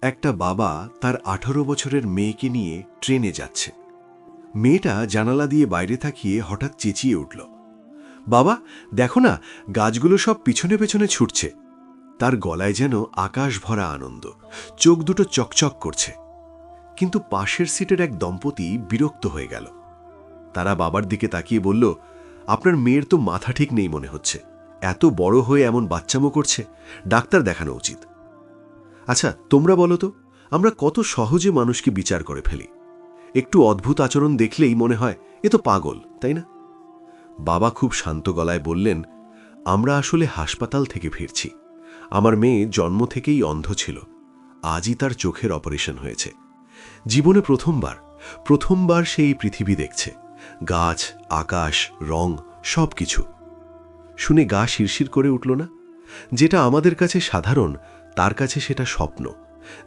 একটা বাবা তার 18 বছরের মেয়েকে নিয়ে ট্রেনে যাচ্ছে। মেয়েটা জানালা দিয়ে বাইরে তাকিয়ে হঠাৎ চেঁচিয়ে উঠল, বাবা দেখো না, গাছগুলো সব পিছনে পেছনে ছুটছে। তার গলায় যেন আকাশ ভরা আনন্দ, চোখ দুটো চকচক করছে। কিন্তু পাশের সিটের এক দম্পতি বিরক্ত হয়ে গেল। তারা বাবার দিকে তাকিয়ে বলল, আপনার মেয়ের তো মাথা ঠিক নেই মনে হচ্ছে, এত বড় হয়ে এমন বাচ্চামো করছে, ডাক্তার দেখানো উচিত। আচ্ছা তোমরা বলো তো, আমরা কত সহজে মানুষকে বিচার করে ফেলি। একটু অদ্ভুত আচরণ দেখলেই মনে হয় এ তো পাগল, তাই না? বাবা খুব শান্ত গলায় বললেন, আমরা আসলে হাসপাতাল থেকে ফিরছি। আমার মেয়ে জন্ম থেকেই অন্ধ ছিল, আজই তার চোখের অপারেশন হয়েছে। জীবনে প্রথমবার সে এই পৃথিবী দেখছে, গাছ, আকাশ, রং, সব কিছু। শুনে গা শিরশির করে উঠল না? যেটা আমাদের কাছে সাধারণ, তার কাছে সেটা স্বপ্ন।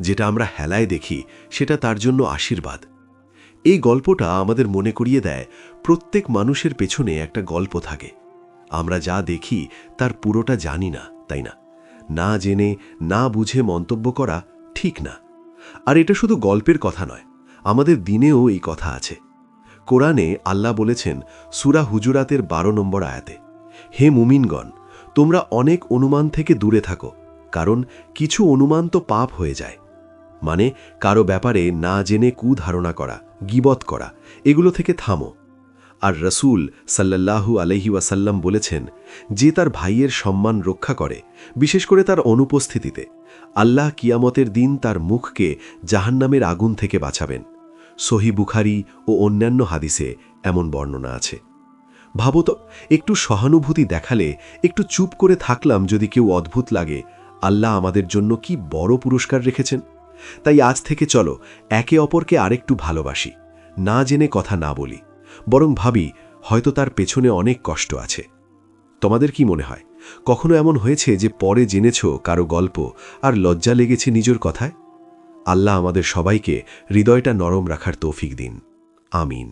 যেটা আমরা হেলায় দেখি, সেটা তার জন্য আশীর্বাদ। এই গল্পটা আমাদের মনে করিয়ে দেয়, প্রত্যেক মানুষের পেছনে একটা গল্প থাকে। আমরা যা দেখি তার পুরোটা জানি না, তাই না? না জেনে, না বুঝে মন্তব্য করা ঠিক না। আর এটা শুধু গল্পের কথা নয়, আমাদের দিনেও এই কথা আছে। কোরআনে আল্লাহ বলেছেন সূরা হুজুরাতের 12 নম্বর আয়াতে, হে মুমিনগণ, তোমরা অনেক অনুমান থেকে দূরে থাকো, কারণ কিছু অনুমান তো পাপ হয়ে যায়। মানে কারো ব্যাপারে না জেনে কুধারণা করা, গীবত করা, এগুলো থেকে থামো। আর রাসূল সাল্লাল্লাহু আলাইহি ওয়াসাল্লাম বলেছেন, যে তার ভাইয়ের সম্মান রক্ষা করে, বিশেষ করে তার অনুপস্থিতিতে, আল্লাহ কিয়ামতের দিন তার মুখকে জাহান্নামের আগুন থেকে বাঁচাবেন। সহিহ বুখারী ও অন্যান্য হাদিসে এমন বর্ণনা আছে। ভাবো তো, একটু সহানুভূতি দেখালে, একটু চুপ করে থাকলাম যদি কেউ অদ্ভুত লাগে, আল্লাহ আমাদের জন্য কি বড় পুরস্কার রেখেছেন। তাই আজ থেকে চলো একে অপরকে আরেকটু ভালোবাসি, না জেনে কথা না বলি, বরং ভাবি হয়তো তার পেছনে অনেক কষ্ট আছে। তোমাদের কি মনে হয়, কখনো এমন হয়েছে যে পরে জেনেছ কারো গল্প আর লজ্জা লেগেছে নিজের কথায়? আল্লাহ আমাদের সবাইকে হৃদয়টা নরম রাখার তৌফিক দিন। আমিন।